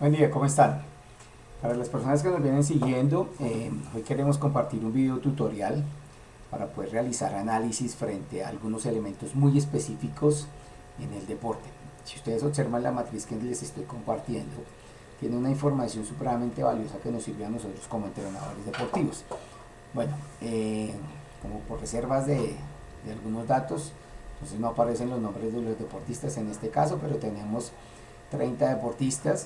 Buen día, ¿cómo están? Para las personas que nos vienen siguiendo, hoy queremos compartir un video tutorial para poder realizar análisis frente a algunos elementos muy específicos en el deporte. Si ustedes observan la matriz que les estoy compartiendo, tiene una información supremamente valiosa que nos sirve a nosotros como entrenadores deportivos. Bueno, como por reservas de algunos datos, entonces no aparecen los nombres de los deportistas en este caso, pero tenemos 30 deportistas.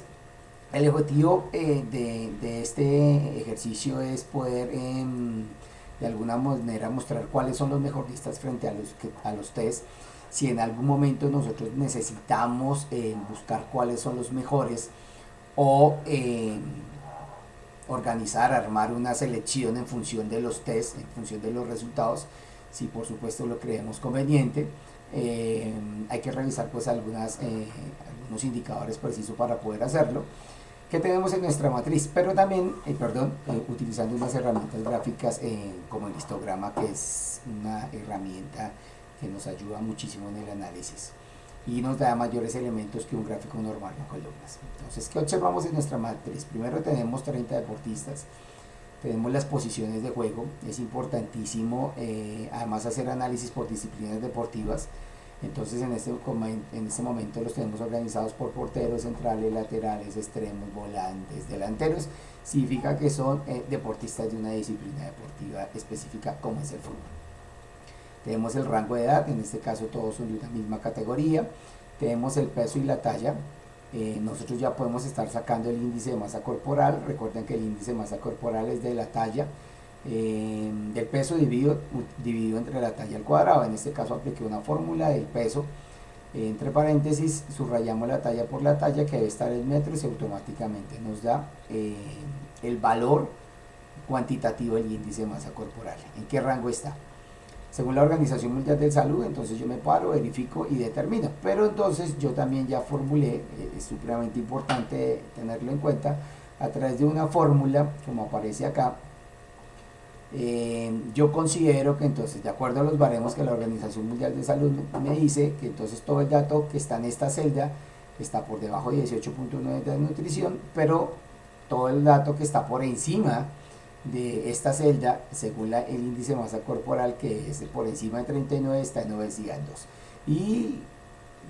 El objetivo de este ejercicio es poder de alguna manera mostrar cuáles son los mejorcistas frente a los test. Si en algún momento nosotros necesitamos buscar cuáles son los mejores o organizar, armar una selección en función de los test, en función de los resultados, si por supuesto lo creemos conveniente. Hay que revisar pues algunos indicadores precisos para poder hacerlo que tenemos en nuestra matriz, pero también, utilizando unas herramientas gráficas como el histograma, que es una herramienta que nos ayuda muchísimo en el análisis y nos da mayores elementos que un gráfico normal en columnas. Entonces, ¿qué observamos en nuestra matriz? Primero tenemos 30 deportistas, tenemos las posiciones de juego, es importantísimo además hacer análisis por disciplinas deportivas. Entonces en este momento los tenemos organizados por porteros, centrales, laterales, extremos, volantes, delanteros. Significa que son deportistas de una disciplina deportiva específica como es el fútbol. Tenemos el rango de edad, en este caso todos son de una misma categoría. Tenemos el peso y la talla. Nosotros ya podemos estar sacando el índice de masa corporal. Recuerden que el índice de masa corporal es de la talla del peso dividido entre la talla al cuadrado. En este caso apliqué una fórmula del peso, entre paréntesis subrayamos la talla por la talla, que debe estar en metros, y automáticamente nos da el valor cuantitativo del índice de masa corporal, en qué rango está. Según la Organización Mundial de Salud, entonces yo me paro, verifico y determino. Pero entonces yo también ya formulé, es supremamente importante tenerlo en cuenta, a través de una fórmula, como aparece acá. Yo considero que entonces, de acuerdo a los baremos que la Organización Mundial de Salud me dice, que entonces todo el dato que está en esta celda está por debajo de 18.9 de nutrición, pero todo el dato que está por encima de esta celda, según el índice de masa corporal, que es por encima de 39, está en obesidad 2. Y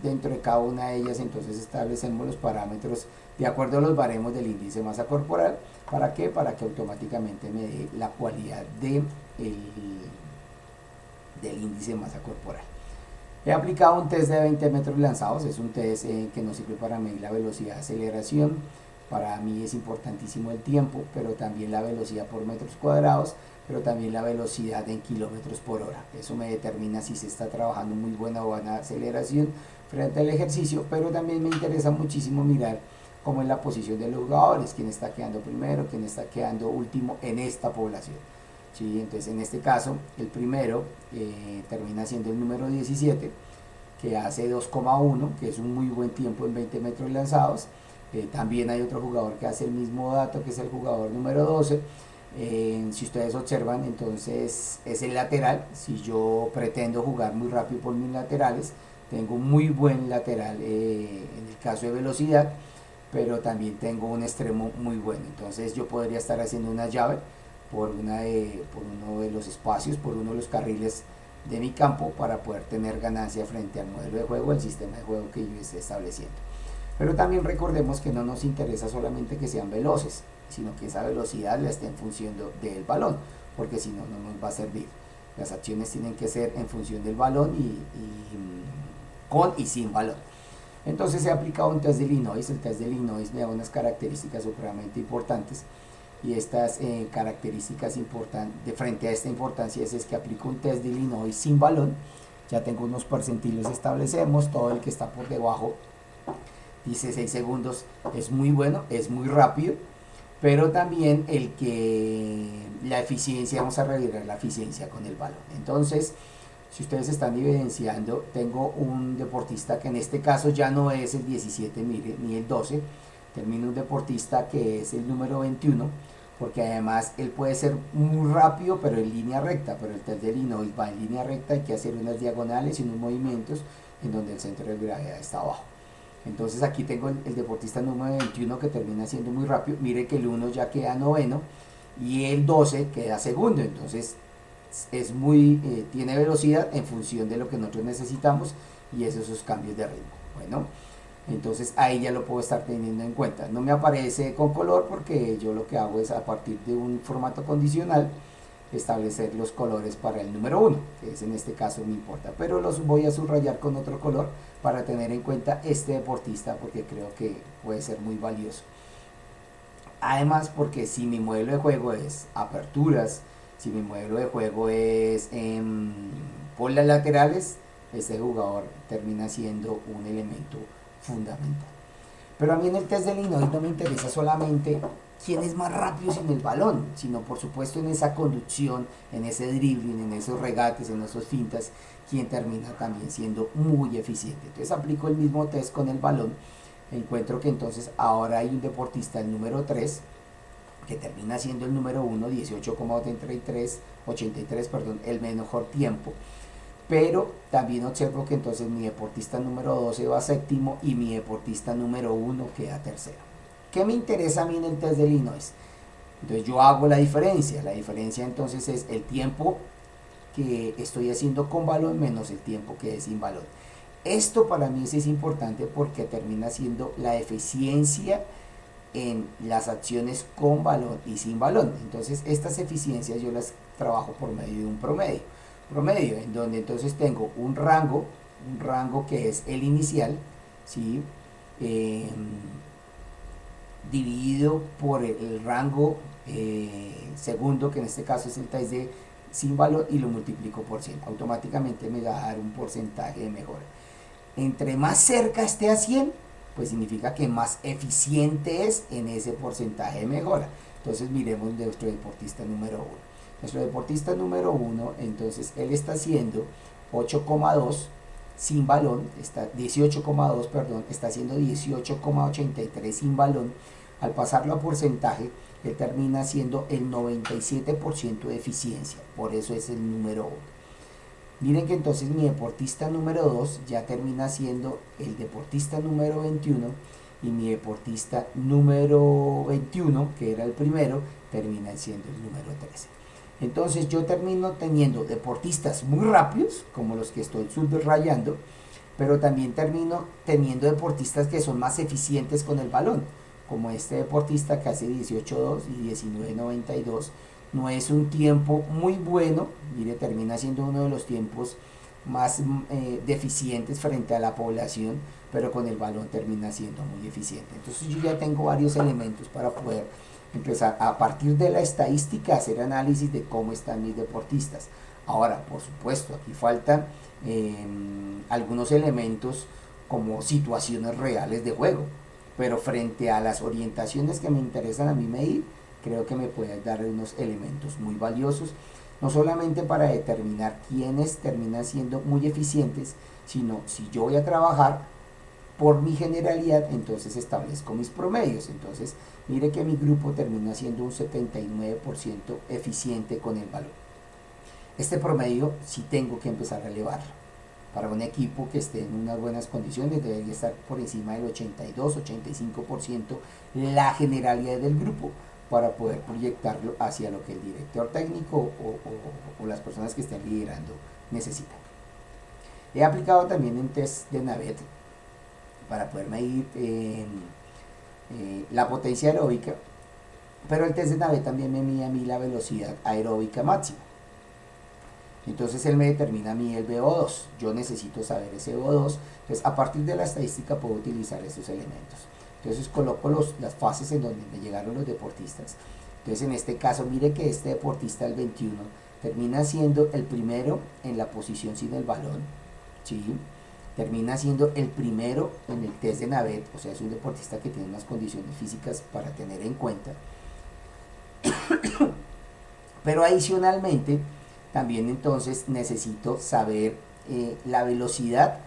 dentro de cada una de ellas entonces establecemos los parámetros de acuerdo a los baremos del índice de masa corporal. ¿Para qué? Para que automáticamente me dé la cualidad del índice de masa corporal. He aplicado un test de 20 metros lanzados, es un test que nos sirve para medir la velocidad de aceleración. Para mí es importantísimo el tiempo, pero también la velocidad por metros cuadrados, pero también la velocidad en kilómetros por hora. Eso me determina si se está trabajando muy buena o buena aceleración frente al ejercicio, pero también me interesa muchísimo mirar cómo es la posición de los jugadores, quién está quedando primero, quién está quedando último en esta población. ¿Sí? Entonces en este caso el primero termina siendo el número 17, que hace 2,1, que es un muy buen tiempo en 20 metros lanzados. También hay otro jugador que hace el mismo dato, que es el jugador número 12. Si ustedes observan, entonces es el lateral. Si yo pretendo jugar muy rápido por mis laterales, tengo un muy buen lateral en el caso de velocidad, pero también tengo un extremo muy bueno. Entonces yo podría estar haciendo una llave por uno de los espacios, por uno de los carriles de mi campo, para poder tener ganancia frente al modelo de juego, el sistema de juego que yo esté estableciendo. Pero también recordemos que no nos interesa solamente que sean veloces, sino que esa velocidad la esté en función del balón, porque si no, no nos va a servir. Las acciones tienen que ser en función del balón con y sin balón. Entonces se ha aplicado un test de Illinois. El test de Illinois me da unas características supremamente importantes, y estas características importantes, frente a esta importancia, es que aplico un test de Illinois sin balón. Ya tengo unos percentiles, establecemos todo el que está por debajo, dice 6 segundos, es muy bueno, es muy rápido, pero también la eficiencia, vamos a revisar la eficiencia con el balón. Entonces, si ustedes están evidenciando, tengo un deportista que en este caso ya no es el 17 ni el 12, termino un deportista que es el número 21, porque además él puede ser muy rápido pero en línea recta, pero el test de Illinois va en línea recta, hay que hacer unas diagonales y unos movimientos en donde el centro de gravedad está abajo. Entonces aquí tengo el deportista número 21 que termina siendo muy rápido. Mire que el 1 ya queda noveno y el 12 queda segundo. Entonces es tiene velocidad en función de lo que nosotros necesitamos y esos cambios de ritmo. Bueno, entonces ahí ya lo puedo estar teniendo en cuenta. No me aparece con color porque yo lo que hago es, a partir de un formato condicional, establecer los colores para el número 1, que es en este caso me importa, pero los voy a subrayar con otro color para tener en cuenta este deportista, porque creo que puede ser muy valioso. Además, porque si mi modelo de juego es aperturas, si mi modelo de juego es por las laterales, este jugador termina siendo un elemento fundamental. Pero a mí en el test de Linois no me interesa solamente quién es más rápido sin el balón, sino por supuesto en esa conducción, en ese dribbling, en esos regates, en esos fintas, quien termina también siendo muy eficiente. Entonces aplico el mismo test con el balón. Encuentro que entonces ahora hay un deportista, el número 3, que termina siendo el número 1, 18,83, perdón, el mejor tiempo. Pero también observo que entonces mi deportista número 12 va séptimo y mi deportista número 1 queda tercero. ¿Qué me interesa a mí en el test de Linois? Entonces yo hago la diferencia entonces es el tiempo que estoy haciendo con balón menos el tiempo que es sin balón. Esto para mí es importante porque termina siendo la eficiencia en las acciones con balón y sin balón. Entonces estas eficiencias yo las trabajo por medio de un promedio en donde entonces tengo un rango que es el inicial, ¿sí? Dividido por el rango segundo, que en este caso es el test de sin valor, y lo multiplico por 100. Automáticamente me va a dar un porcentaje de mejora. Entre más cerca esté a 100, pues significa que más eficiente es en ese porcentaje de mejora. Entonces miremos nuestro deportista número 1. Nuestro deportista número 1, entonces él está haciendo 8,2 sin balón, está 18,2, perdón, está haciendo 18,83 sin balón. Al pasarlo a porcentaje, él termina siendo el 97% de eficiencia, por eso es el número 1. Miren que entonces mi deportista número 2 ya termina siendo el deportista número 21 y mi deportista número 21, que era el primero, termina siendo el número 13. Entonces yo termino teniendo deportistas muy rápidos, como los que estoy subrayando, pero también termino teniendo deportistas que son más eficientes con el balón, como este deportista que hace 18.2 y 19.92. No es un tiempo muy bueno, mire, termina siendo uno de los tiempos más deficientes frente a la población, pero con el balón termina siendo muy eficiente. Entonces yo ya tengo varios elementos para poder empezar a partir de la estadística a hacer análisis de cómo están mis deportistas. Ahora, por supuesto, aquí faltan algunos elementos como situaciones reales de juego, pero frente a las orientaciones que me interesan a mí medir, creo que me puede dar unos elementos muy valiosos, no solamente para determinar quiénes terminan siendo muy eficientes, sino si yo voy a trabajar por mi generalidad, entonces establezco mis promedios. Entonces mire que mi grupo termina siendo un 79% eficiente con el balón. Este promedio sí tengo que empezar a elevarlo. Para un equipo que esté en unas buenas condiciones debería estar por encima del 82-85% la generalidad del grupo, para poder proyectarlo hacia lo que el director técnico o las personas que estén liderando necesitan. He aplicado también un test de Navet para poder medir la potencia aeróbica, pero el test de Navet también me mide a mí la velocidad aeróbica máxima. Entonces él me determina a mí el VO2. Yo necesito saber ese VO2. Entonces a partir de la estadística puedo utilizar esos elementos. Entonces coloco las fases en donde me llegaron los deportistas. Entonces en este caso mire que este deportista, el 21, termina siendo el primero en la posición sin el balón, ¿sí? Termina siendo el primero en el test de Navet, o sea es un deportista que tiene unas condiciones físicas para tener en cuenta. Pero adicionalmente también entonces necesito saber la velocidad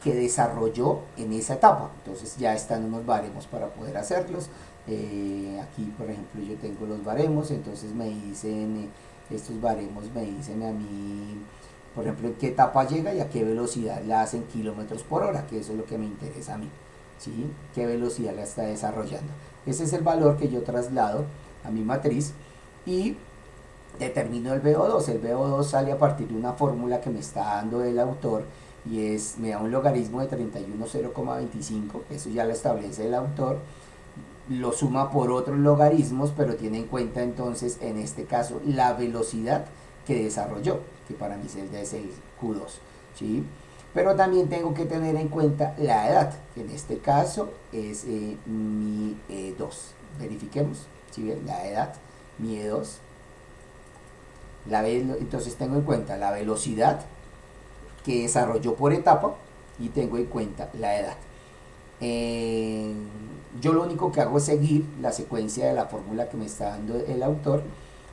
que desarrolló en esa etapa. Entonces ya están unos baremos para poder hacerlos. Aquí por ejemplo yo tengo los baremos, entonces me dicen, estos baremos me dicen a mí, por ejemplo, en qué etapa llega y a qué velocidad la hacen kilómetros por hora, que eso es lo que me interesa a mí. ¿sí? ¿Qué velocidad la está desarrollando? Ese es el valor que yo traslado a mi matriz y determino el VO2. El VO2 sale a partir de una fórmula que me está dando el autor y me da un logaritmo de 31,0,25, eso ya lo establece el autor, lo suma por otros logaritmos, pero tiene en cuenta entonces en este caso la velocidad que desarrolló, que para mí es el Q2, ¿sí? Pero también tengo que tener en cuenta la edad, que en este caso es mi E2. Verifiquemos, ¿sí ven? La edad, mi E2. Entonces tengo en cuenta la velocidad que desarrolló por etapa y tengo en cuenta la edad. Yo lo único que hago es seguir la secuencia de la fórmula que me está dando el autor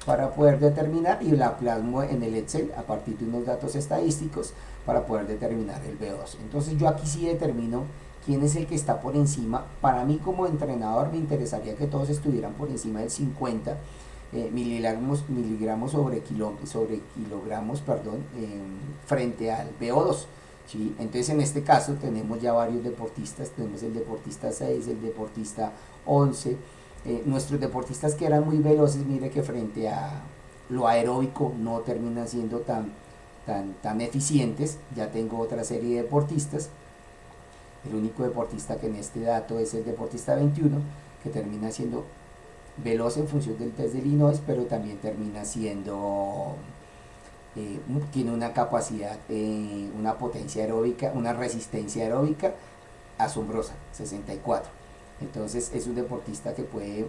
para poder determinar y la plasmo en el Excel a partir de unos datos estadísticos para poder determinar el VO2. Entonces yo aquí sí determino quién es el que está por encima. Para mí como entrenador me interesaría que todos estuvieran por encima del 50 miligramos sobre kilogramos, frente al VO2. ¿Sí? Entonces en este caso tenemos ya varios deportistas, tenemos el deportista 6, el deportista 11, nuestros deportistas que eran muy veloces, mire que frente a lo aeróbico no terminan siendo tan eficientes. Ya tengo otra serie de deportistas, el único deportista que en este dato es el deportista 21, que termina siendo veloz en función del test de Illinois, pero también termina siendo tiene una capacidad, una potencia aeróbica, una resistencia aeróbica asombrosa, 64. Entonces es un deportista que puede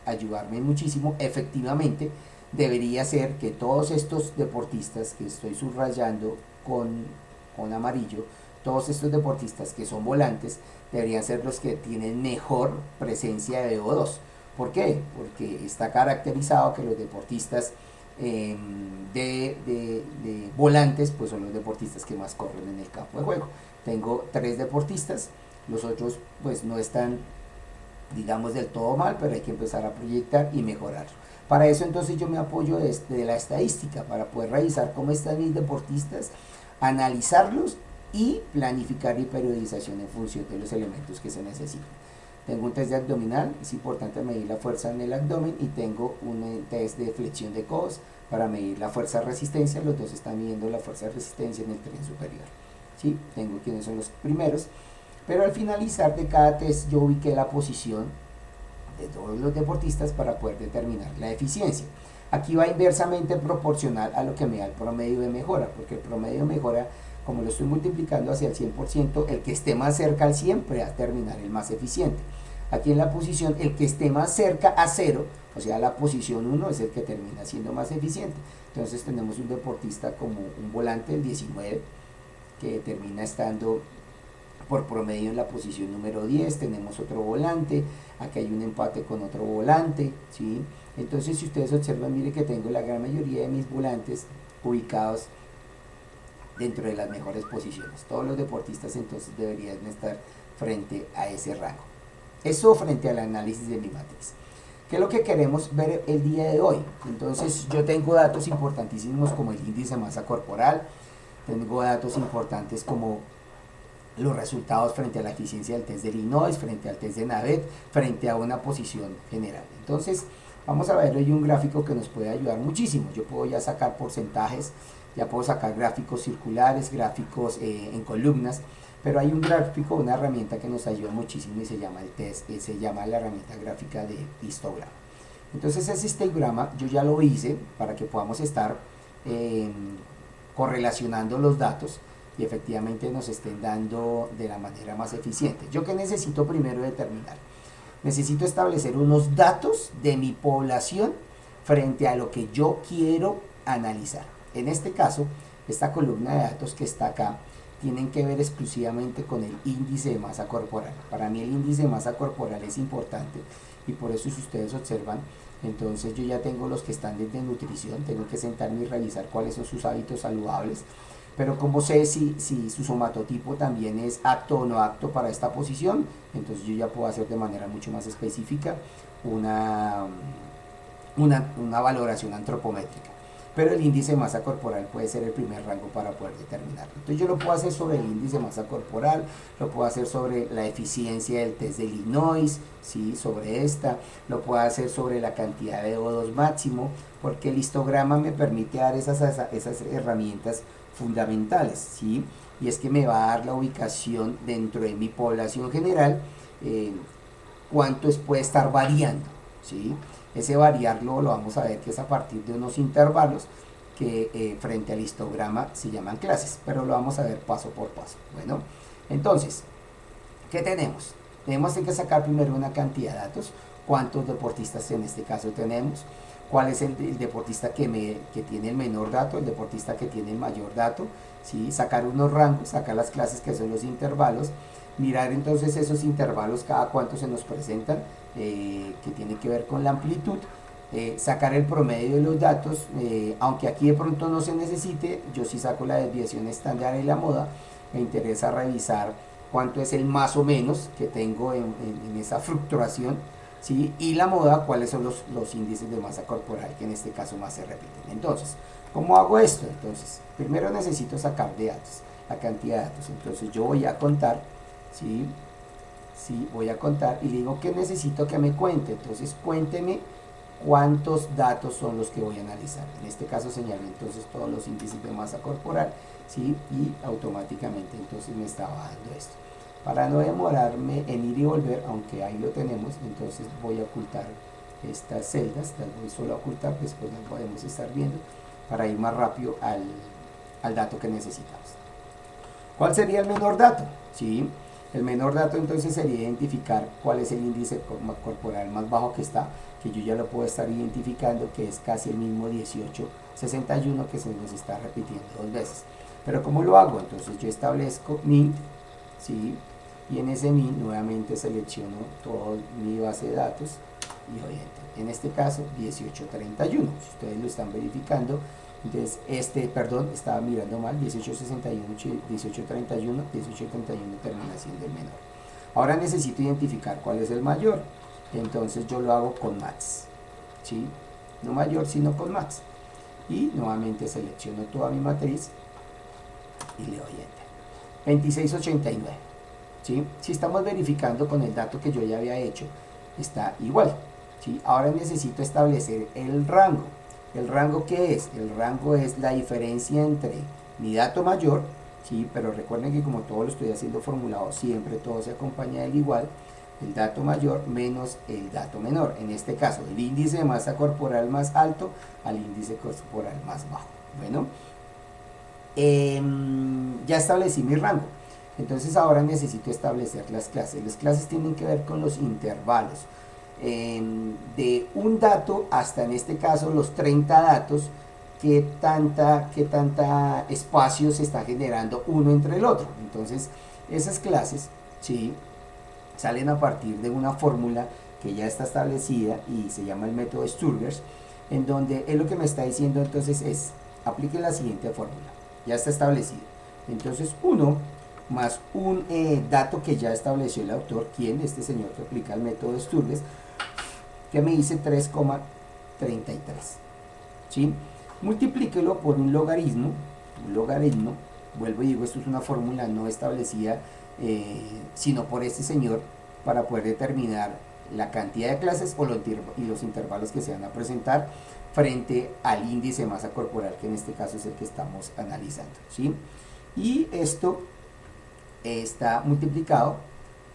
ayudarme muchísimo. Efectivamente, debería ser que todos estos deportistas que estoy subrayando con amarillo, todos estos deportistas que son volantes, deberían ser los que tienen mejor presencia de VO2. ¿Por qué? Porque está caracterizado que los deportistas de volantes pues son los deportistas que más corren en el campo de juego. Tengo 3 deportistas, los otros pues no están, digamos, del todo mal, pero hay que empezar a proyectar y mejorar. Para eso entonces yo me apoyo de la estadística para poder revisar cómo están mis deportistas, analizarlos y planificar y periodización en función de los elementos que se necesitan. Tengo un test de abdominal, es importante medir la fuerza en el abdomen, y tengo un test de flexión de codos para medir la fuerza de resistencia. Los dos están midiendo la fuerza de resistencia en el tren superior. ¿Sí? Tengo quiénes son los primeros, pero al finalizar de cada test yo ubiqué la posición de todos los deportistas para poder determinar la eficiencia. Aquí va inversamente proporcional a lo que me da el promedio de mejora, porque el promedio de mejora, como lo estoy multiplicando hacia el 100%, el que esté más cerca al 100 va a terminar el más eficiente. Aquí en la posición, el que esté más cerca a 0, o sea, la posición 1 es el que termina siendo más eficiente. Entonces tenemos un deportista como un volante, el 19, que termina estando por promedio en la posición número 10. Tenemos otro volante, aquí hay un empate con otro volante, ¿sí? Entonces si ustedes observan, mire que tengo la gran mayoría de mis volantes ubicados dentro de las mejores posiciones. Todos los deportistas entonces deberían estar frente a ese rango. Eso frente al análisis de mi matriz. ¿Qué es lo que queremos ver el día de hoy? Entonces yo tengo datos importantísimos como el índice de masa corporal, tengo datos importantes como los resultados frente a la eficiencia del test de Illinois, frente al test de Navet, frente a una posición general. Entonces vamos a ver hoy un gráfico que nos puede ayudar muchísimo. Yo puedo ya sacar porcentajes, ya puedo sacar gráficos circulares, gráficos en columnas, pero hay un gráfico, una herramienta que nos ayuda muchísimo y se llama el test, se llama la herramienta gráfica de histograma. Entonces ese histograma yo ya lo hice para que podamos estar correlacionando los datos y efectivamente nos estén dando de la manera más eficiente. ¿Yo qué necesito primero determinar? Necesito establecer unos datos de mi población frente a lo que yo quiero analizar. En este caso, esta columna de datos que está acá tienen que ver exclusivamente con el índice de masa corporal. Para mí el índice de masa corporal es importante y por eso, si ustedes observan, entonces yo ya tengo los que están desde nutrición, tengo que sentarme y revisar cuáles son sus hábitos saludables, pero como sé si su somatotipo también es apto o no apto para esta posición, entonces yo ya puedo hacer de manera mucho más específica una valoración antropométrica. pero el índice de masa corporal puede ser el primer rango para poder determinarlo. Entonces yo lo puedo hacer sobre el índice de masa corporal, lo puedo hacer sobre la eficiencia del test de Illinois, ¿sí? Sobre esta, lo puedo hacer sobre la cantidad de O2 máximo, porque el histograma me permite dar esas herramientas fundamentales, ¿sí? Y es que me va a dar la ubicación dentro de mi población general, cuánto puede estar variando, ¿sí? Ese variarlo lo vamos a ver que es a partir de unos intervalos que frente al histograma se llaman clases, pero lo vamos a ver paso por paso. Bueno, entonces, ¿qué tenemos? Tenemos que sacar primero una cantidad de datos, cuántos deportistas en este caso tenemos, cuál es el deportista que tiene el menor dato, el deportista que tiene el mayor dato, ¿sí? Sacar unos rangos, sacar las clases que son los intervalos, mirar entonces esos intervalos cada cuánto se nos presentan, que tiene que ver con la amplitud, sacar el promedio de los datos, aunque aquí de pronto no se necesite, yo sí saco la desviación estándar y la moda, me interesa revisar cuánto es el más o menos que tengo en esa fluctuación, ¿sí? Y la moda, cuáles son los índices de masa corporal que en este caso más se repiten. Entonces, ¿cómo hago esto? Entonces, primero necesito sacar de datos, la cantidad de datos. Entonces yo voy a contar, ¿sí? Sí, voy a contar y le digo que necesito que me cuente. Entonces cuénteme cuántos datos son los que voy a analizar. En este caso señalo entonces todos los índices de masa corporal, ¿sí? Y automáticamente entonces me estaba dando esto. Para no demorarme en ir y volver, aunque ahí lo tenemos, entonces voy a ocultar estas celdas, las voy solo a ocultar, después las podemos estar viendo, para ir más rápido al dato que necesitamos. ¿Cuál sería el menor dato? ¿Sí? El menor dato entonces sería identificar cuál es el índice corporal más bajo que está, que yo ya lo puedo estar identificando, que es casi el mismo 1861 que se nos está repitiendo dos veces. Pero ¿cómo lo hago? Entonces yo establezco min, ¿sí? Y en ese min nuevamente selecciono toda mi base de datos y doy enter. En este caso 1831, si ustedes lo están verificando, entonces estaba mirando mal, 1861, 1831, 1831 termina siendo el menor. Ahora necesito identificar cuál es el mayor, entonces yo lo hago con max, ¿sí? No mayor sino con max, y nuevamente selecciono toda mi matriz y le doy enter. 2689, ¿sí? Si estamos verificando con el dato que yo ya había hecho, está igual, ¿sí? Ahora necesito establecer el rango. ¿El rango qué es? El rango es la diferencia entre mi dato mayor, ¿sí? Pero recuerden que como todo lo estoy haciendo formulado, siempre todo se acompaña del igual, el dato mayor menos el dato menor. En este caso, el índice de masa corporal más alto al índice corporal más bajo. Bueno, ya establecí mi rango. Entonces ahora necesito establecer las clases. Las clases tienen que ver con los intervalos. De un dato hasta en este caso los 30 datos, qué tanta espacio se está generando uno entre el otro. Entonces esas clases, ¿sí? Salen a partir de una fórmula que ya está establecida y se llama el método Sturgers, en donde él lo que me está diciendo entonces es, aplique la siguiente fórmula, ya está establecido. Entonces 1 más un dato que ya estableció el autor, quien, este señor que aplica el método Sturgers, que me dice 3,33, ¿sí? Multiplíquelo por un logaritmo, vuelvo y digo, esto es una fórmula no establecida, sino por este señor, para poder determinar la cantidad de clases y los intervalos que se van a presentar frente al índice de masa corporal, que en este caso es el que estamos analizando, ¿sí? Y esto está multiplicado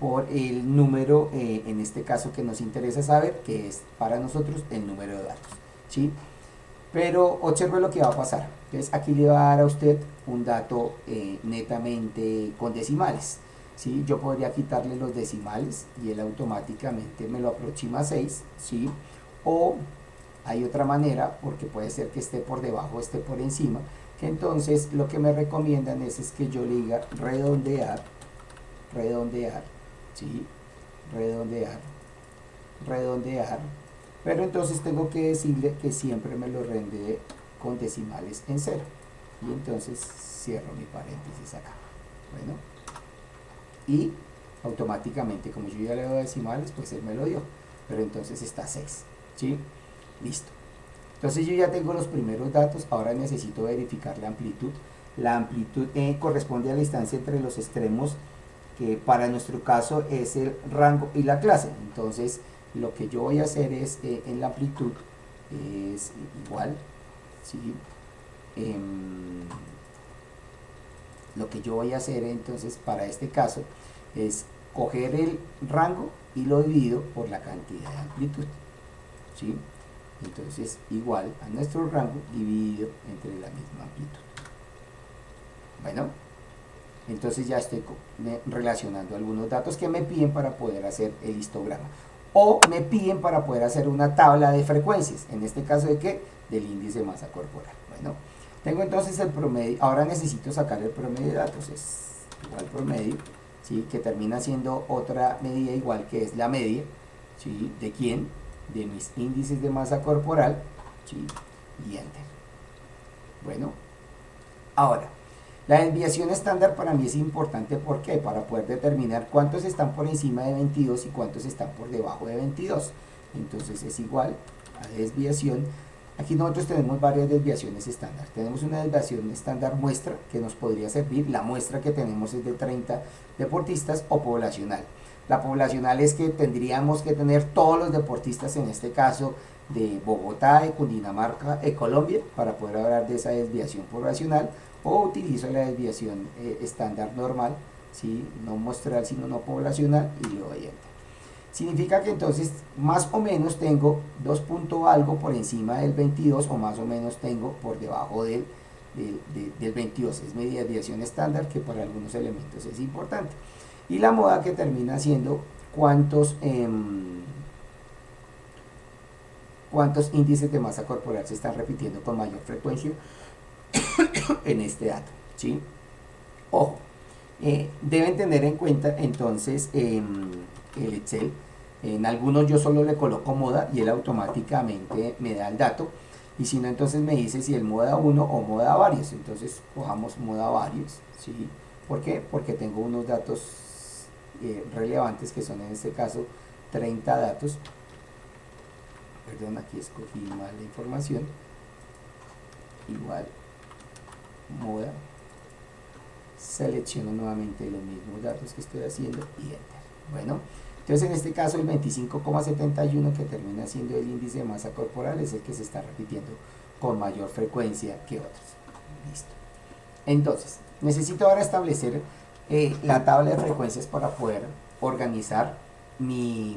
por el número, en este caso que nos interesa saber, que es para nosotros el número de datos, ¿sí? Pero observe lo que va a pasar. Entonces aquí le va a dar a usted un dato netamente con decimales, ¿sí? Yo podría quitarle los decimales y él automáticamente me lo aproxima a 6, ¿sí? O hay otra manera, porque puede ser que esté por debajo o esté por encima, que entonces lo que me recomiendan es que yo le diga redondear, ¿sí? redondear, pero entonces tengo que decirle que siempre me lo rendee con decimales en 0, y entonces cierro mi paréntesis acá. Bueno, y automáticamente, como yo ya le doy decimales, pues él me lo dio, pero entonces está 6, ¿sí? Listo. Entonces yo ya tengo los primeros datos, ahora necesito verificar la amplitud. La amplitud corresponde a la distancia entre los extremos, que para nuestro caso es el rango y la clase. Entonces lo que yo voy a hacer es, en la amplitud, es igual, ¿sí? Lo que yo voy a hacer entonces para este caso es coger el rango y lo divido por la cantidad de amplitud, ¿sí? Entonces igual a nuestro rango dividido entre la misma amplitud. Bueno, entonces ya estoy relacionando algunos datos que me piden para poder hacer el histograma, o me piden para poder hacer una tabla de frecuencias, en este caso de qué, del índice de masa corporal. Bueno, tengo entonces el promedio, ahora necesito sacar el promedio de datos, es igual promedio, ¿sí? Que termina siendo otra medida igual, que es la media, ¿sí? ¿De quién? De mis índices de masa corporal, ¿sí? Y enter. Bueno, ahora la desviación estándar para mí es importante. ¿Por qué? Para poder determinar cuántos están por encima de 22 y cuántos están por debajo de 22. Entonces es igual a desviación. Aquí nosotros tenemos varias desviaciones estándar. Tenemos una desviación estándar muestra, que nos podría servir. La muestra que tenemos es de 30 deportistas, o poblacional. La poblacional es que tendríamos que tener todos los deportistas, en este caso de Bogotá, de Cundinamarca, de Colombia, para poder hablar de esa desviación poblacional. O utilizo la desviación estándar normal, ¿sí? No muestral sino no poblacional, y le doy enter. Significa que entonces más o menos tengo 2 punto algo por encima del 22, o más o menos tengo por debajo del 22. Es mi desviación estándar, que para algunos elementos es importante. Y la moda, que termina siendo cuántos índices de masa corporal se están repitiendo con mayor frecuencia en este dato, ¿sí? Ojo, deben tener en cuenta entonces el Excel. En algunos yo solo le coloco moda y él automáticamente me da el dato, y si no, entonces me dice si el moda 1 o moda varios. Entonces cojamos moda varios, ¿sí? ¿Por qué? Porque tengo unos datos relevantes, que son en este caso 30 datos. Perdón, aquí escogí mal la información. Igual moda, selecciono nuevamente los mismos datos que estoy haciendo y enter. Bueno, entonces en este caso el 25,71, que termina siendo el índice de masa corporal, es el que se está repitiendo con mayor frecuencia que otros. Listo. Entonces necesito ahora establecer la tabla de frecuencias para poder organizar mi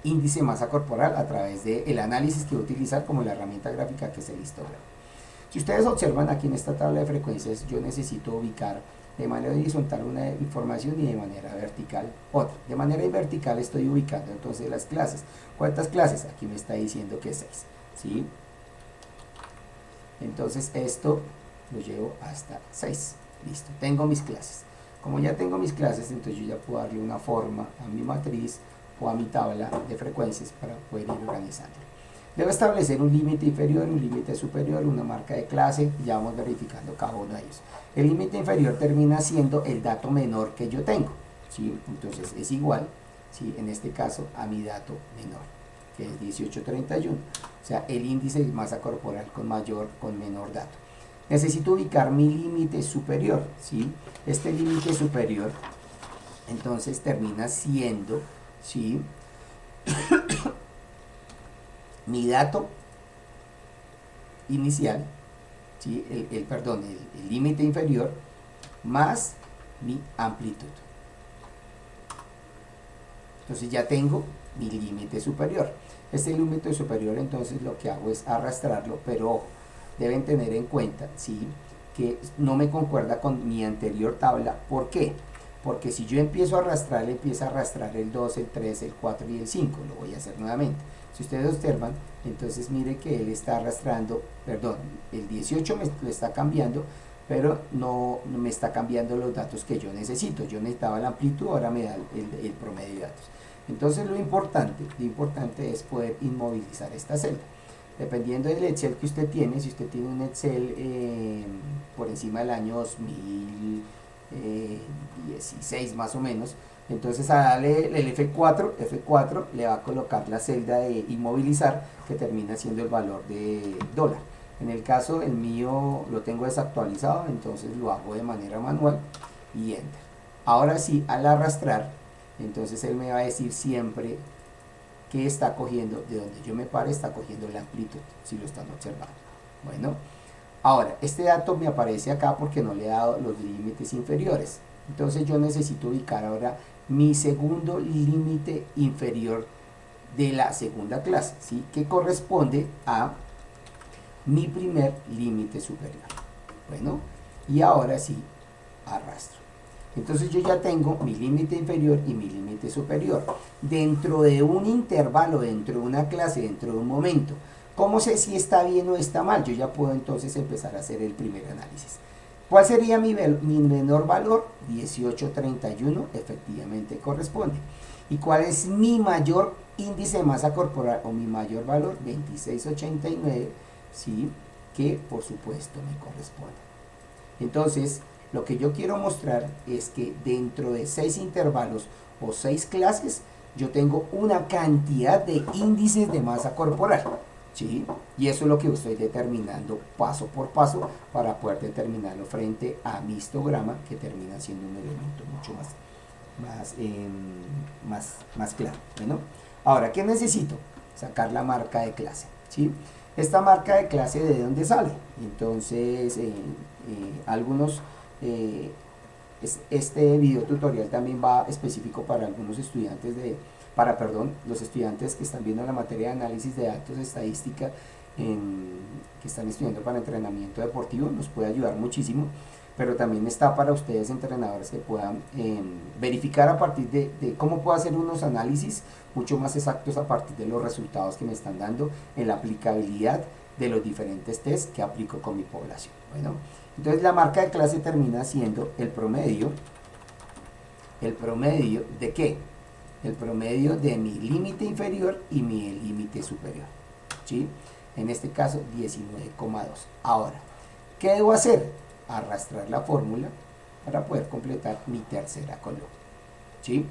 índice de masa corporal a través del análisis que voy a utilizar como la herramienta gráfica, que es el histograma. Si ustedes observan aquí en esta tabla de frecuencias, yo necesito ubicar de manera horizontal una información y de manera vertical otra. De manera vertical estoy ubicando entonces las clases. ¿Cuántas clases? Aquí me está diciendo que 6, ¿sí? Entonces esto lo llevo hasta 6. Listo, tengo mis clases. Como ya tengo mis clases, entonces yo ya puedo darle una forma a mi matriz o a mi tabla de frecuencias para poder ir organizando. Debo establecer un límite inferior, un límite superior, una marca de clase, y ya vamos verificando cada uno de ellos. El límite inferior termina siendo el dato menor que yo tengo, ¿sí? Entonces es igual, ¿sí? En este caso, a mi dato menor, que es 1831, o sea, el índice de masa corporal con menor dato. Necesito ubicar mi límite superior, ¿sí? Este límite superior entonces termina siendo, ¿sí? Mi dato inicial, ¿sí? el límite inferior más mi amplitud. Entonces ya tengo mi límite superior. Este límite superior, entonces lo que hago es arrastrarlo, pero ojo, deben tener en cuenta, ¿sí?, que no me concuerda con mi anterior tabla. ¿Por qué? Porque si yo empiezo a arrastrar el 2, el 3, el 4 y el 5. Lo voy a hacer nuevamente. Si ustedes observan, entonces mire que él está arrastrando, perdón, el 18 lo está cambiando, pero no me está cambiando los datos que yo necesito. Yo necesitaba la amplitud, ahora me da el promedio de datos. Entonces lo importante es poder inmovilizar esta celda. Dependiendo del Excel que usted tiene, si usted tiene un Excel por encima del año 2016 más o menos, Entonces a darle el F4 le va a colocar la celda de inmovilizar que termina siendo el valor de dólar. En el caso el mío lo tengo desactualizado, entonces lo hago de manera manual y enter. Ahora sí, al arrastrar, entonces él me va a decir siempre que está cogiendo, de donde yo me pare está cogiendo la amplitud, si lo están observando. Bueno, ahora este dato me aparece acá porque no le he dado los límites inferiores. Entonces yo necesito ubicar ahora mi segundo límite inferior de la segunda clase, ¿sí? Que corresponde a mi primer límite superior. Bueno, y ahora sí, arrastro. Entonces yo ya tengo mi límite inferior y mi límite superior. Dentro de un intervalo, dentro de una clase, dentro de un momento. ¿Cómo sé si está bien o está mal? Yo ya puedo entonces empezar a hacer el primer análisis. ¿Cuál sería mi menor valor? 1831 efectivamente corresponde. ¿Y cuál es mi mayor índice de masa corporal o mi mayor valor? 2689, ¿sí? Que por supuesto me corresponde. Entonces, lo que yo quiero mostrar es que dentro de 6 intervalos o 6 clases, yo tengo una cantidad de índices de masa corporal, ¿sí? Y eso es lo que estoy determinando paso por paso para poder determinarlo frente a mi histograma, que termina siendo un elemento mucho más claro. Bueno, ahora, ¿qué necesito? Sacar la marca de clase, ¿sí? Esta marca de clase, ¿de dónde sale? Entonces, algunos... este video tutorial también va específico para algunos estudiantes los estudiantes que están viendo la materia de análisis de datos estadística que están estudiando para entrenamiento deportivo, nos puede ayudar muchísimo, pero también está para ustedes entrenadores que puedan verificar a partir de cómo puedo hacer unos análisis mucho más exactos a partir de los resultados que me están dando en la aplicabilidad de los diferentes test que aplico con mi población. Bueno, entonces la marca de clase termina siendo el promedio ¿de qué? El promedio de mi límite inferior y mi límite superior, ¿sí? En este caso 19,2. Ahora, ¿qué debo hacer? Arrastrar la fórmula para poder completar mi tercera columna, ¿sí?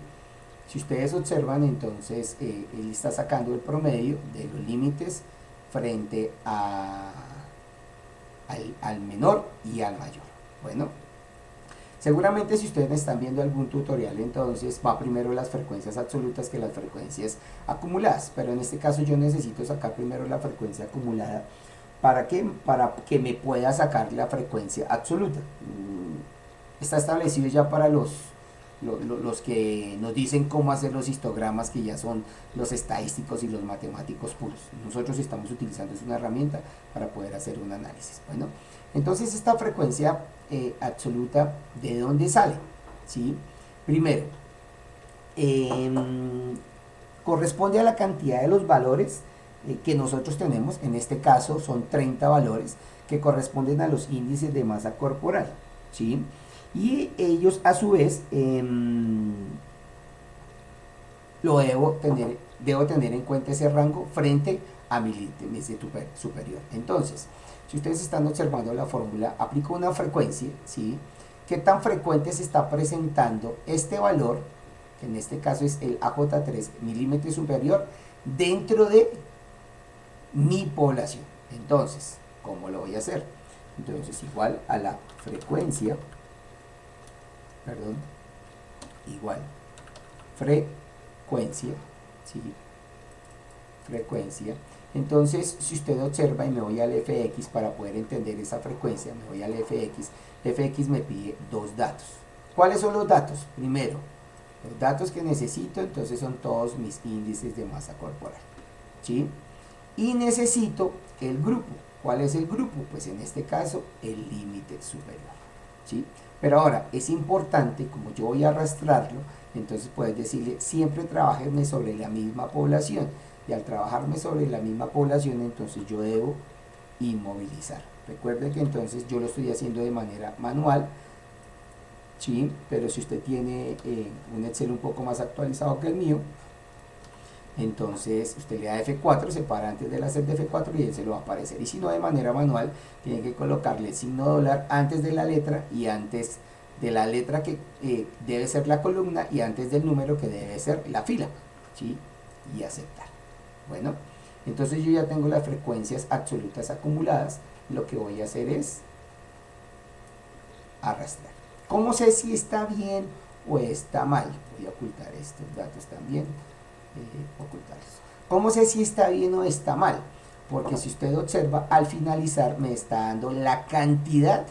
Si ustedes observan, entonces él está sacando el promedio de los límites frente al menor y al mayor. Bueno, seguramente si ustedes están viendo algún tutorial, entonces va primero las frecuencias absolutas que las frecuencias acumuladas, pero en este caso yo necesito sacar primero la frecuencia acumulada. ¿Para qué? Para que me pueda sacar la frecuencia absoluta. Está establecido ya para los que nos dicen cómo hacer los histogramas, que ya son los estadísticos y los matemáticos puros. Nosotros estamos utilizando una herramienta para poder hacer un análisis. Bueno, entonces esta frecuencia absoluta, ¿de dónde sale? ¿Sí? Primero, corresponde a la cantidad de los valores que nosotros tenemos. En este caso son 30 valores que corresponden a los índices de masa corporal, ¿sí? Y ellos a su vez debo tener en cuenta ese rango frente a mi límite superior. Entonces, si ustedes están observando la fórmula, aplico una frecuencia, ¿sí? ¿Qué tan frecuente se está presentando este valor, que en este caso es el AJ3, mi límite superior, dentro de mi población? Entonces, ¿cómo lo voy a hacer? Entonces, igual a la frecuencia, igual frecuencia, ¿sí? Frecuencia. Entonces, si usted observa, y me voy al fx para poder entender esa frecuencia, me voy al fx me pide dos datos. ¿Cuáles son los datos? Primero, los datos que necesito, entonces son todos mis índices de masa corporal, ¿sí? Y necesito el grupo. ¿Cuál es el grupo? Pues en este caso, el límite superior, ¿sí? Pero ahora, es importante, como yo voy a arrastrarlo, entonces puedes decirle, siempre trabájeme sobre la misma población. Y al trabajarme sobre la misma población, entonces yo debo inmovilizar. Recuerden que entonces yo lo estoy haciendo de manera manual, ¿sí? Pero si usted tiene un Excel un poco más actualizado que el mío, entonces usted le da F4, se para antes de la celda de F4 y él se lo va a aparecer. Y si no, de manera manual, tiene que colocarle el signo dólar antes de la letra y antes de la letra que debe ser la columna y antes del número que debe ser la fila, ¿sí? Y aceptar. Bueno, entonces yo ya tengo las frecuencias absolutas acumuladas. Lo que voy a hacer es arrastrar. ¿Cómo sé si está bien o está mal? Voy a ocultar estos datos también, ocultarlos. ¿Cómo sé si está bien o está mal? Porque si usted observa, al finalizar me está dando la cantidad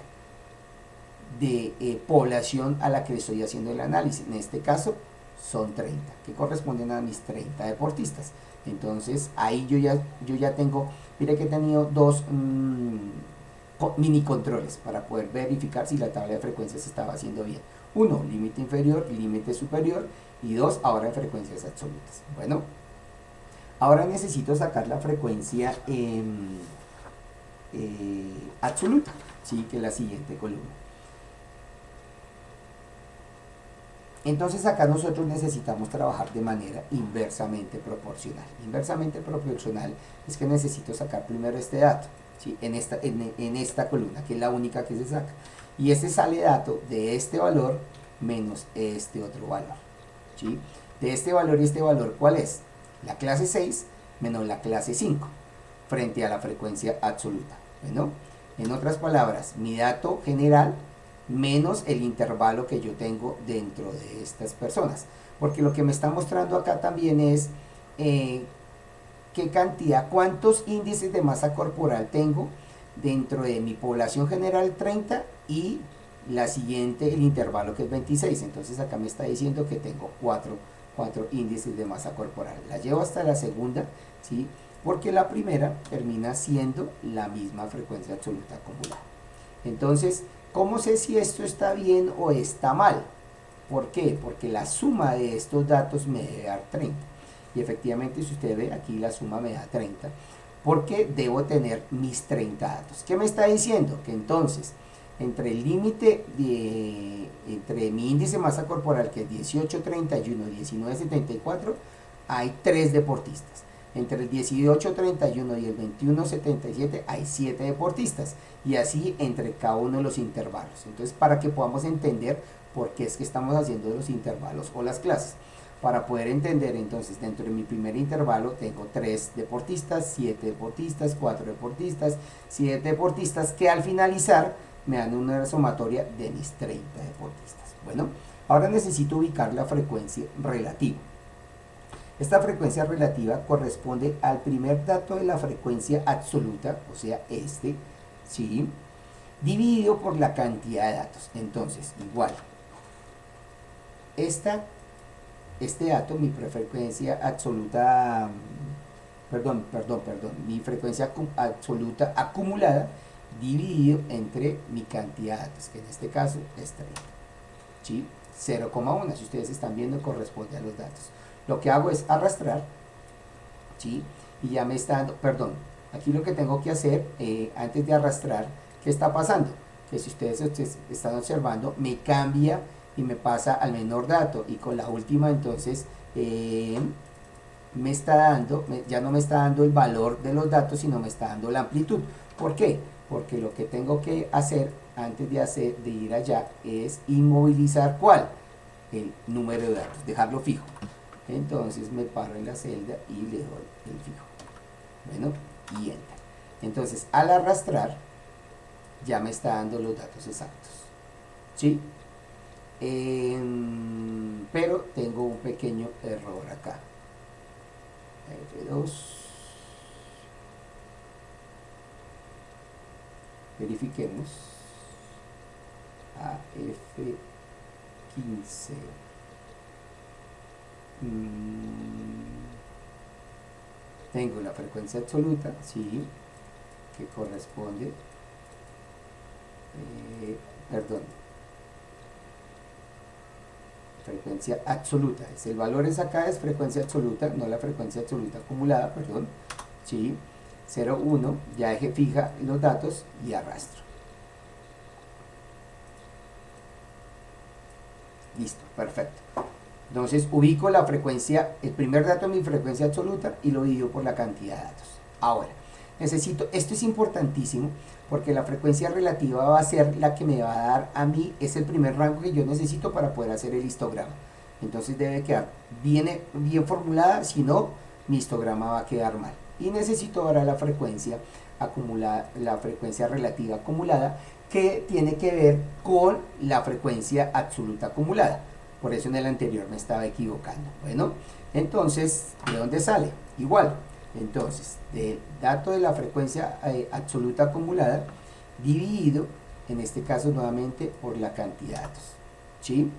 de población a la que le estoy haciendo el análisis. En este caso son 30, que corresponden a mis 30 deportistas. Entonces ahí yo ya tengo, mire que he tenido dos mini controles para poder verificar si la tabla de frecuencias estaba haciendo bien. Uno, límite inferior, límite superior, y dos, ahora en frecuencias absolutas. Bueno, ahora necesito sacar la frecuencia absoluta, ¿sí? Que es la siguiente columna. Entonces acá nosotros necesitamos trabajar de manera inversamente proporcional. Inversamente proporcional es que necesito sacar primero este dato, ¿sí? en esta columna, que es la única que se saca. Y este sale dato de este valor menos este otro valor, ¿sí? De este valor y este valor, ¿cuál es? La clase 6 menos la clase 5 frente a la frecuencia absoluta. Bueno, en otras palabras, mi dato general menos el intervalo que yo tengo dentro de estas personas. Porque lo que me está mostrando acá también es qué cantidad, cuántos índices de masa corporal tengo dentro de mi población general 30 y la siguiente, el intervalo que es 26. Entonces acá me está diciendo que tengo 4 índices de masa corporal. La llevo hasta la segunda, ¿sí? Porque la primera termina siendo la misma frecuencia absoluta acumulada. Entonces, ¿cómo sé si esto está bien o está mal? ¿Por qué? Porque la suma de estos datos me debe dar 30. Y efectivamente, si usted ve, aquí la suma me da 30. Porque debo tener mis 30 datos. ¿Qué me está diciendo? Que entonces, entre el límite entre mi índice de masa corporal, que es 1831 y 1974, hay 3 deportistas. Entre el 1831 y el 2177 hay 7 deportistas. Y así entre cada uno de los intervalos. Entonces, para que podamos entender por qué es que estamos haciendo los intervalos o las clases. Para poder entender, entonces, dentro de mi primer intervalo tengo 3 deportistas, 7 deportistas, 4 deportistas, 7 deportistas, que al finalizar me dan una sumatoria de mis 30 deportistas. Bueno, ahora necesito ubicar la frecuencia relativa. Esta frecuencia relativa corresponde al primer dato de la frecuencia absoluta, o sea, este, ¿sí? Dividido por la cantidad de datos. Entonces, igual, este dato, mi frecuencia absoluta, mi frecuencia absoluta acumulada, dividido entre mi cantidad de datos, que en este caso es 30, ¿sí? 0,1, si ustedes están viendo, corresponde a los datos. Lo que hago es arrastrar, ¿sí? Y ya me está dando, aquí lo que tengo que hacer, antes de arrastrar, ¿qué está pasando? Que si ustedes están observando, me cambia y me pasa al menor dato, y con la última entonces me está dando, ya no me está dando el valor de los datos, sino me está dando la amplitud. ¿Por qué? Porque lo que tengo que hacer antes de ir allá es inmovilizar, ¿cuál? El número de datos, dejarlo fijo. Entonces me paro en la celda y le doy el fijo. Bueno, y enter. Entonces, al arrastrar, ya me está dando los datos exactos, ¿sí? Pero tengo un pequeño error acá. F2. Verifiquemos. A F15. Tengo la frecuencia absoluta, sí, que corresponde, frecuencia absoluta, el valor es acá, es frecuencia absoluta, no la frecuencia absoluta acumulada, sí, 0,1, ya dejé fija los datos y arrastro. Listo, perfecto. Entonces ubico la frecuencia, el primer dato de mi frecuencia absoluta y lo divido por la cantidad de datos. Ahora, necesito, esto es importantísimo, porque la frecuencia relativa va a ser la que me va a dar a mí, es el primer rango que yo necesito para poder hacer el histograma. Entonces debe quedar bien formulada, si no, mi histograma va a quedar mal. Y necesito ahora la frecuencia acumulada, la frecuencia relativa acumulada, que tiene que ver con la frecuencia absoluta acumulada. Por eso en el anterior me estaba equivocando. Bueno, entonces, ¿de dónde sale? Igual. Entonces, del dato de la frecuencia absoluta acumulada dividido, en este caso nuevamente, por la cantidad de datos. ¿Sí?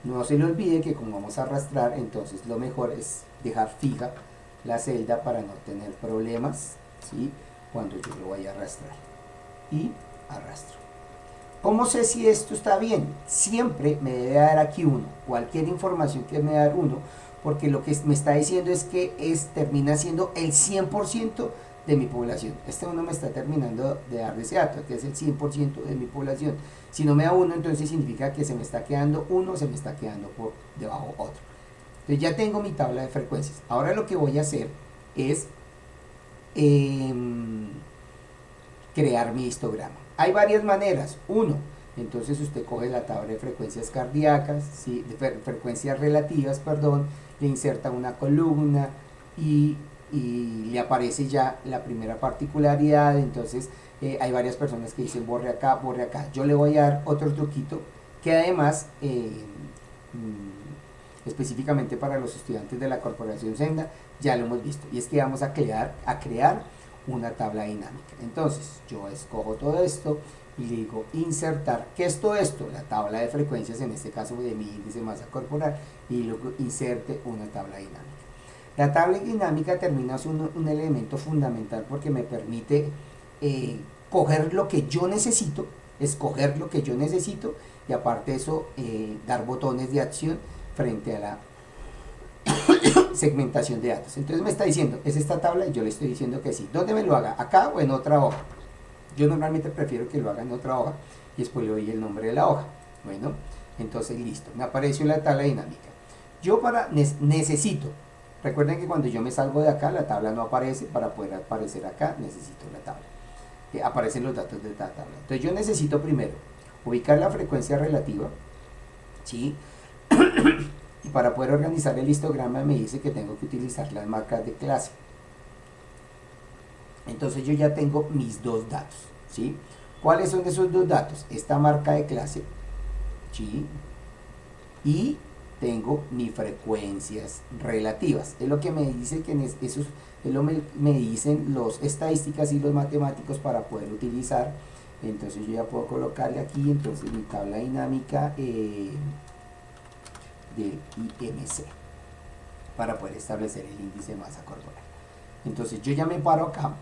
No se le olvide que como vamos a arrastrar, entonces lo mejor es dejar fija la celda para no tener problemas, ¿sí? Cuando yo lo vaya a arrastrar. Y arrastro. ¿Cómo sé si esto está bien? Siempre me debe dar aquí 1. Cualquier información que me da 1, porque lo que me está diciendo es que termina siendo el 100% de mi población. Este 1 me está terminando de dar ese dato, que es el 100% de mi población. Si no me da 1, entonces significa que se me está quedando 1, se me está quedando por debajo otro. Entonces ya tengo mi tabla de frecuencias. Ahora lo que voy a hacer es crear mi histograma. Hay varias maneras. Uno, entonces usted coge la tabla de frecuencias cardíacas, ¿sí? De frecuencias relativas, perdón, le inserta una columna y le aparece ya la primera particularidad. Entonces hay varias personas que dicen borre acá, borre acá. Yo le voy a dar otro truquito que además específicamente para los estudiantes de la Corporación Senda ya lo hemos visto, y es que vamos a crear una tabla dinámica. Entonces yo escojo todo esto y le digo insertar. ¿Qué es todo esto? La tabla de frecuencias, en este caso de mi índice de masa corporal, y luego inserte una tabla dinámica. La tabla dinámica termina siendo un elemento fundamental porque me permite coger lo que yo necesito, escoger lo que yo necesito, y aparte de eso dar botones de acción frente a la segmentación de datos. Entonces me está diciendo, ¿es esta tabla? Y yo le estoy diciendo que sí. ¿Dónde me lo haga? ¿Acá o en otra hoja? Yo normalmente prefiero que lo haga en otra hoja y después le doy el nombre de la hoja. Bueno, entonces listo, me apareció la tabla dinámica. Yo necesito, recuerden que cuando yo me salgo de acá, la tabla no aparece. Para poder aparecer acá, necesito la tabla. Aparecen los datos de esta tabla. Entonces yo necesito primero ubicar la frecuencia relativa, ¿sí? Y para poder organizar el histograma me dice que tengo que utilizar las marcas de clase. Entonces yo ya tengo mis dos datos, ¿sí? ¿Cuáles son esos dos datos? Esta marca de clase, ¿sí? Y tengo mis frecuencias relativas. Es lo que me dice que eso es lo que me dicen los estadísticas y los matemáticos para poder utilizar. Entonces yo ya puedo colocarle aquí entonces mi tabla dinámica del IMC para poder establecer el índice de masa corporal. Entonces yo ya me paro acá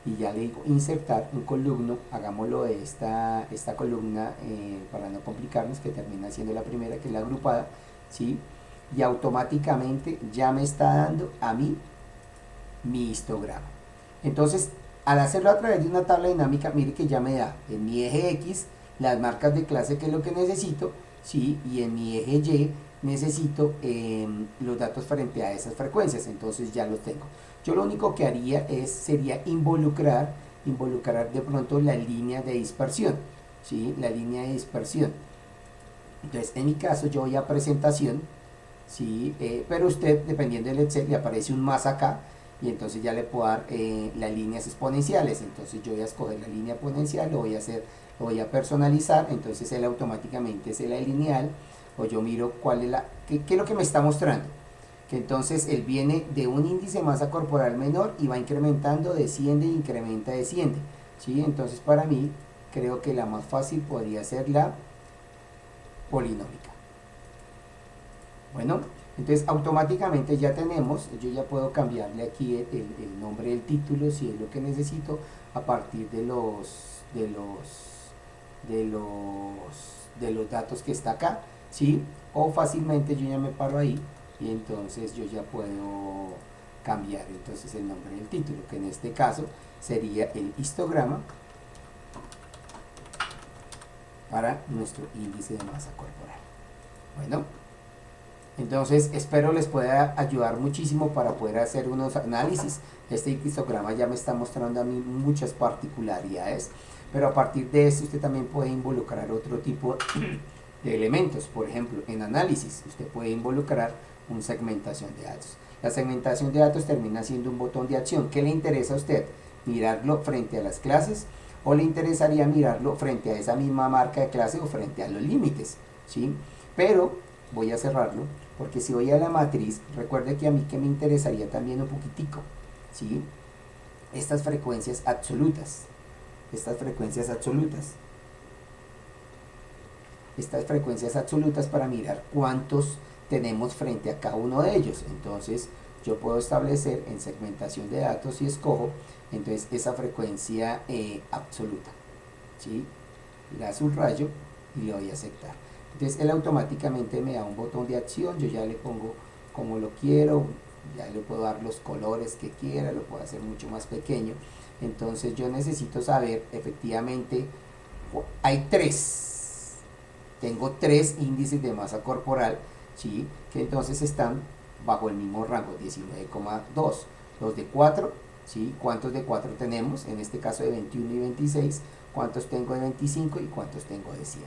y ya le digo insertar un columno. Hagámoslo de esta columna para no complicarnos, que termina siendo la primera, que es la agrupada, ¿sí? Y automáticamente ya me está dando a mí mi histograma. Entonces al hacerlo a través de una tabla dinámica, mire que ya me da en mi eje X las marcas de clase, que es lo que necesito, ¿sí? Y en mi eje Y necesito los datos frente a esas frecuencias. Entonces ya los tengo. Yo lo único que haría sería involucrar de pronto la línea de dispersión, ¿sí? La línea de dispersión. Entonces en mi caso yo voy a presentación, ¿sí? Pero usted, dependiendo del Excel, le aparece un más acá, y entonces ya le puedo dar las líneas exponenciales. Entonces yo voy a escoger la línea exponencial, lo voy a personalizar. Entonces él automáticamente es la lineal, o yo miro qué es lo que me está mostrando, que entonces él viene de un índice de masa corporal menor y va incrementando, desciende, incrementa, desciende, ¿sí? Entonces para mí creo que la más fácil podría ser la polinómica. Bueno, entonces automáticamente ya tenemos, yo ya puedo cambiarle aquí el nombre del título si es lo que necesito, a partir de los datos que está acá, ¿sí? O fácilmente yo ya me paro ahí y entonces yo ya puedo cambiar entonces el nombre del título, que en este caso sería el histograma para nuestro índice de masa corporal. Bueno, Entonces espero les pueda ayudar muchísimo para poder hacer unos análisis. Este histograma ya me está mostrando a mí muchas particularidades, pero a partir de esto usted también puede involucrar otro tipo de elementos. Por ejemplo, en análisis usted puede involucrar una segmentación de datos. La segmentación de datos termina siendo un botón de acción. ¿Qué le interesa a usted? ¿Mirarlo frente a las clases o le interesaría mirarlo frente a esa misma marca de clase o frente a los límites? ¿Sí? Pero voy a cerrarlo porque si voy a la matriz, recuerde que a mí que me interesaría también un poquitico, ¿sí? Estas frecuencias absolutas, estas frecuencias absolutas para mirar cuántos tenemos frente a cada uno de ellos. Entonces yo puedo establecer en segmentación de datos y escojo entonces esa frecuencia absoluta, ¿sí? La subrayo y le doy a aceptar. Entonces él automáticamente me da un botón de acción, yo ya le pongo como lo quiero, ya le puedo dar los colores que quiera, lo puedo hacer mucho más pequeño. Entonces yo necesito saber efectivamente, tengo tres índices de masa corporal, ¿sí? Que entonces están bajo el mismo rango, 19,2. Los de 4, ¿sí? ¿Cuántos de 4 tenemos? En este caso de 21 y 26. ¿Cuántos tengo de 25 y cuántos tengo de 7?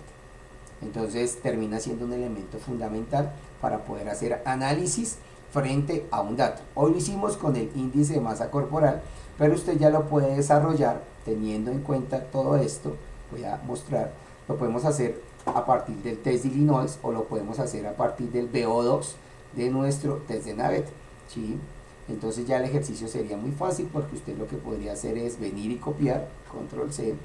Entonces termina siendo un elemento fundamental para poder hacer análisis frente a un dato. Hoy lo hicimos con el índice de masa corporal, pero usted ya lo puede desarrollar teniendo en cuenta todo esto. Voy a mostrar, lo podemos hacer a partir del test de Illinois o lo podemos hacer a partir del VO2 de nuestro test de Navet, ¿sí? Entonces ya el ejercicio sería muy fácil porque usted lo que podría hacer es venir y copiar, control C,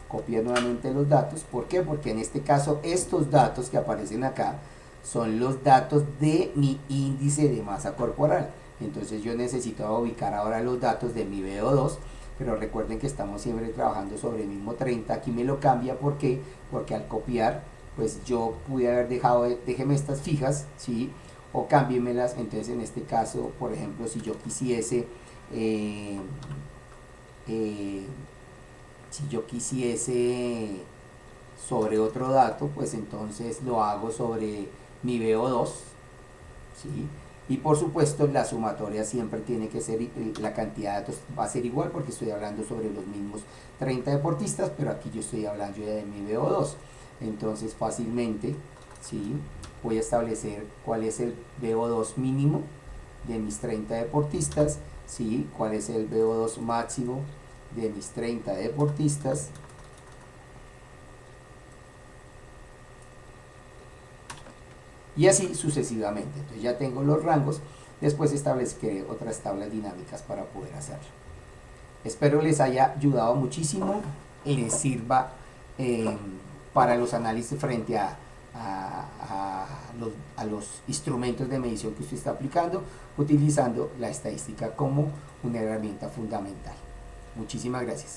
copiar nuevamente los datos. ¿Por qué? Porque en este caso estos datos que aparecen acá son los datos de mi índice de masa corporal. Entonces yo necesito ubicar ahora los datos de mi VO2, pero recuerden que estamos siempre trabajando sobre el mismo 30. Aquí me lo cambia, ¿por qué? Porque al copiar, pues yo pude haber dejado, déjeme estas fijas, ¿sí? O cámbiemelas. Entonces en este caso, por ejemplo, si yo quisiese sobre otro dato, pues entonces lo hago sobre mi VO2, ¿sí? Y por supuesto la sumatoria siempre tiene que ser, la cantidad de datos va a ser igual porque estoy hablando sobre los mismos 30 deportistas, pero aquí yo estoy hablando ya de mi VO2. Entonces fácilmente, ¿sí? Voy a establecer cuál es el VO2 mínimo de mis 30 deportistas, ¿sí? Cuál es el VO2 máximo de mis 30 deportistas, y así sucesivamente. Entonces ya tengo los rangos, después estableceré otras tablas dinámicas para poder hacerlo. Espero les haya ayudado muchísimo y les sirva para los análisis frente a los instrumentos de medición que usted está aplicando, utilizando la estadística como una herramienta fundamental. Muchísimas gracias.